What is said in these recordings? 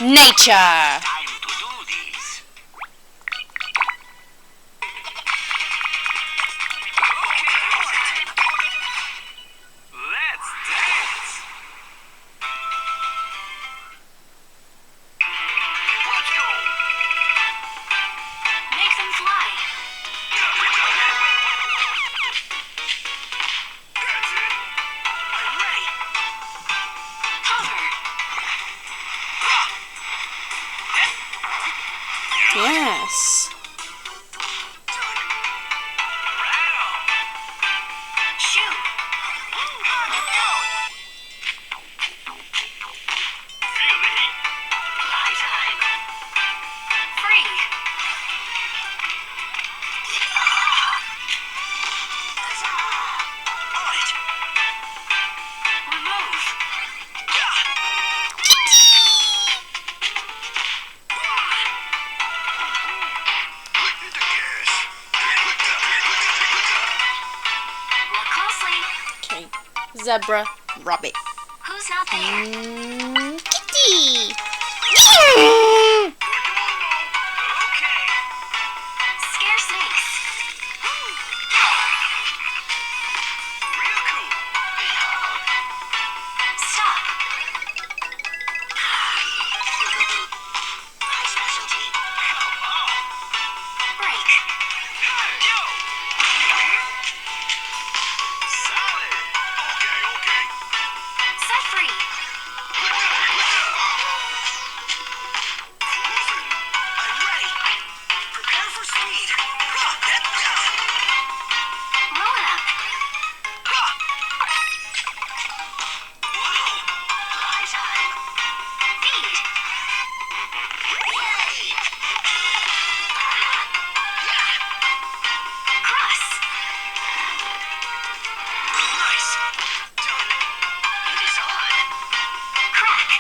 Nature. Time to do this. Let's dance. Let's go. Make them fly. That's it. I'm ready. Hover. Yes. Right on. Shoot. Feel the heat. Fly time. Free. On it. Remove. Hit the gas. Look closely. Okay. Zebra. Rabbit. Who's not there? Kitty. Okay. Scare snakes. Real cool. Stop. My specialty. Come on. Break. Yo. Solid. Okay. Set free. Cruising. I'm ready. Prepare for speed. Roll it up. Wow. Fly time. Feed. Cross. Nice. Done. It is on. Crack.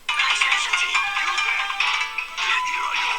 My specialty. You bet. Here I go.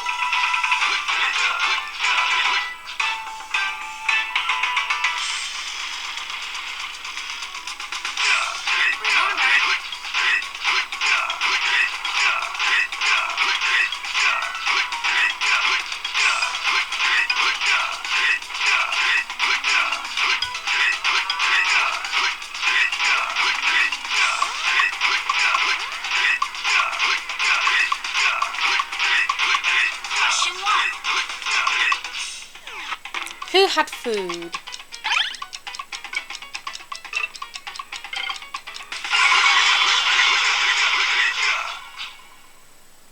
Question 1. Who had food?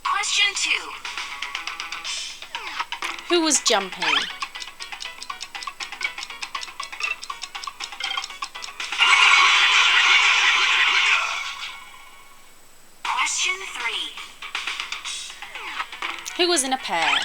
Question 2. Who was jumping? Question 3. Who was in a pair?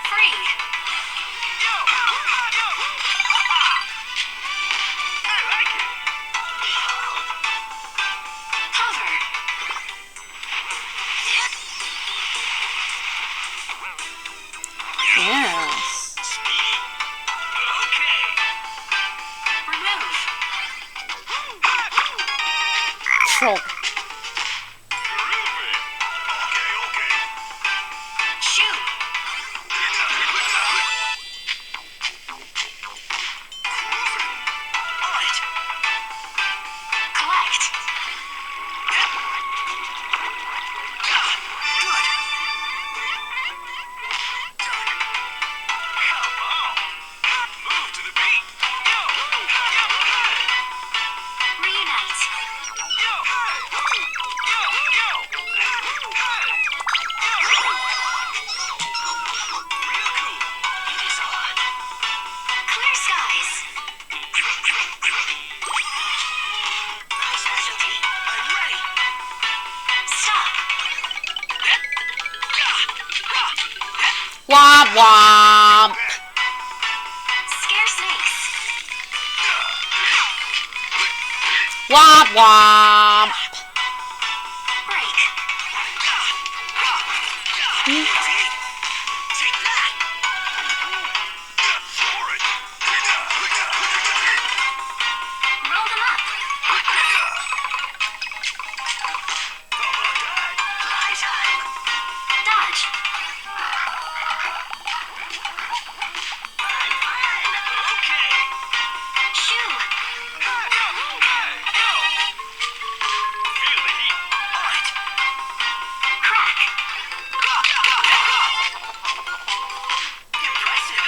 Free. Hover. Yes. Remove. Frog. Shoot. On it. Collect. Good. Come on. Move to the beat. Reunite. Yo. Womp womp. Break. Take that. For it. Roll them up. Fly time. Dodge. Okay. Shoe. Feel the heat. On it. Crack. Impressive.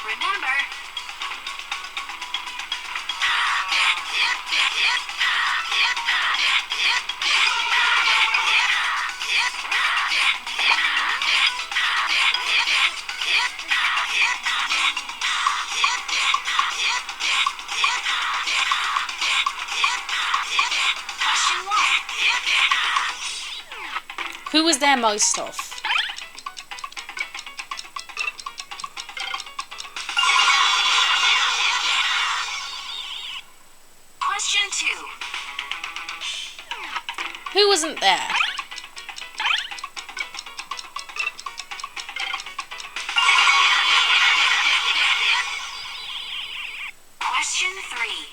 Remember. Question 1. Who was there most of? Question 2. Who wasn't there? Question 3.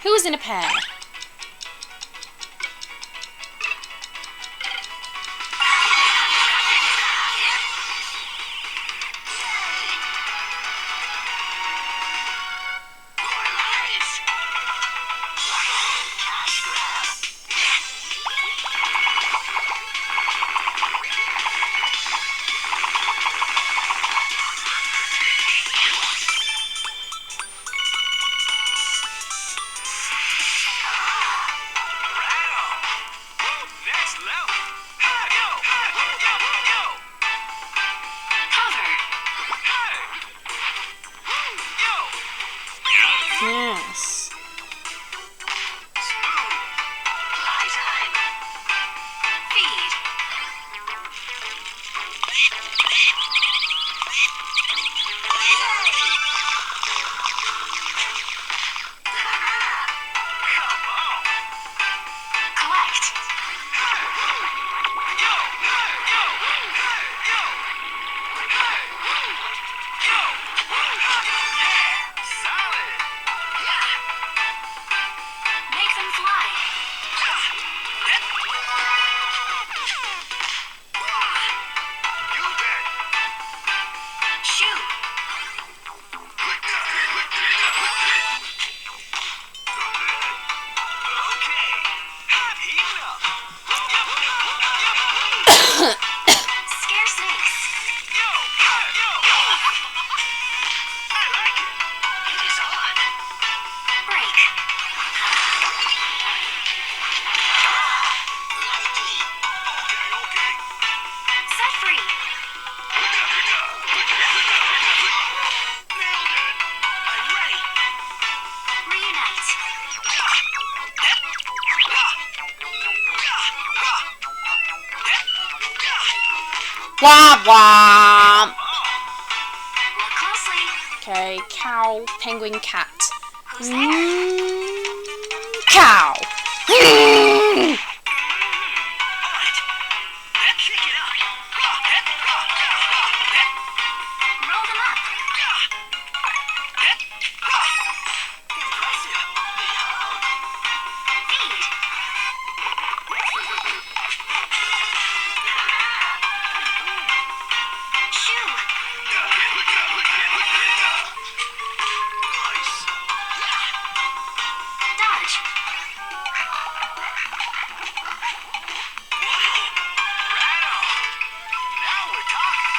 Who was in a pair? Next level. Cover. Yes. Fly time. Feed. Collect. Make them fly. Shoot. Scare snakes. It is on. Break. Set free. I'm ready. Reunite. Womp womp. Look closely. Okay, cow, penguin, cat. Who's there? Cow. Kick it up. Roll them up. Impressive. Feed. Shoe. Nice. Dodge. Right on. Now we're talking.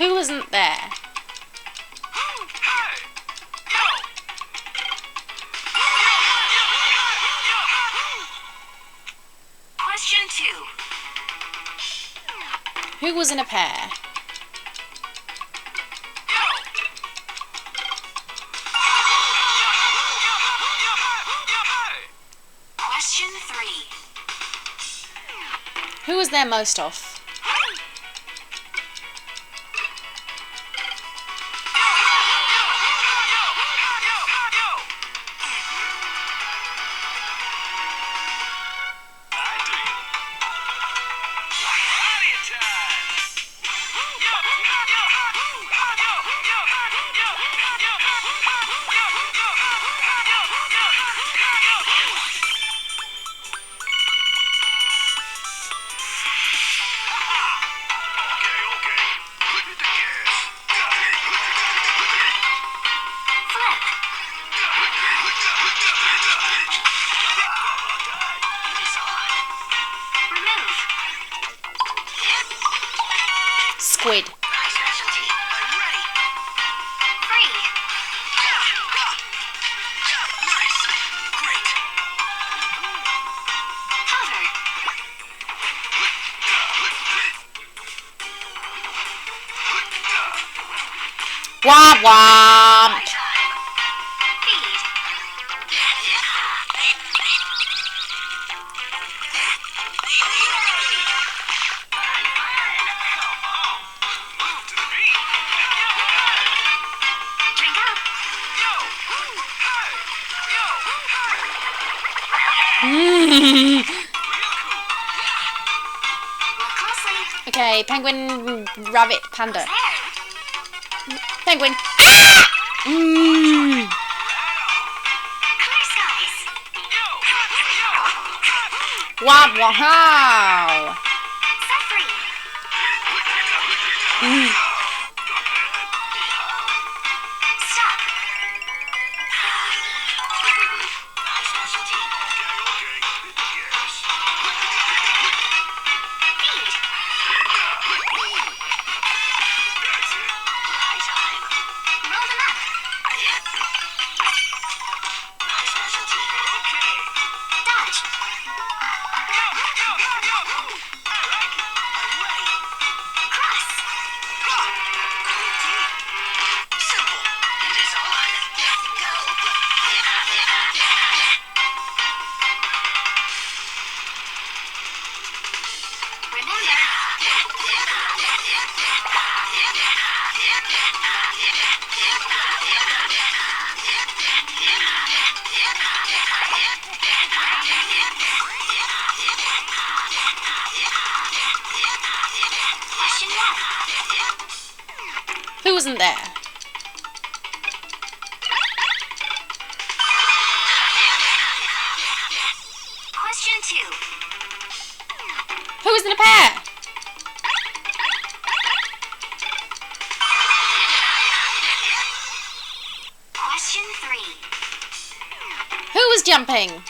Who wasn't there? Question 2. Who was in a pair? Question 3. Who was there most of? Flip. Remove. Squid. Specialty. I'm ready. Free. Nice. Great. Hover. Womp womp. Feed. Move to the beat. Drink up. Look closely. Okay, penguin, rabbit, panda. There. Penguin. Ah! Mm. Clear skies. Womp wow. Set free. Stop. Specialty. Feed. Roll them up. Specialty. Dodge. Cross. Simple. It is on. Go. Question 1. Who wasn't there? Question 2. Who was in a pair? Question 3. Who was jumping?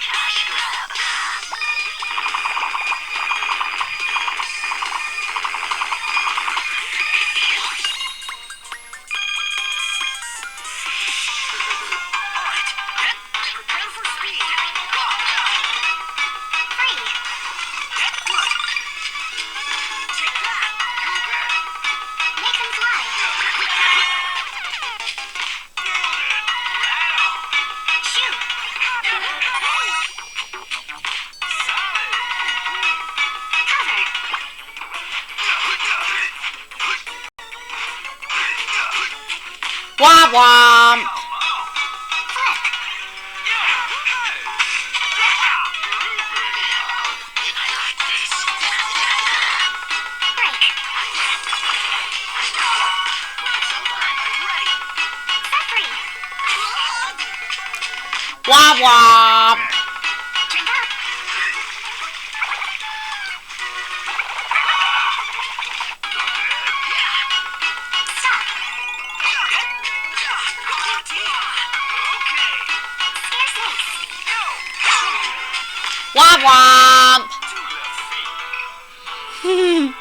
Cash grab. Prepare for speed. Free. Good. Take that. You bet. Make them fly. Nailed it. Right on. Shoot. Solid. Cover. Womp womp. Flip. Break. Set free. Womp womp. Drink up. Stop. Womp womp. Two left feet.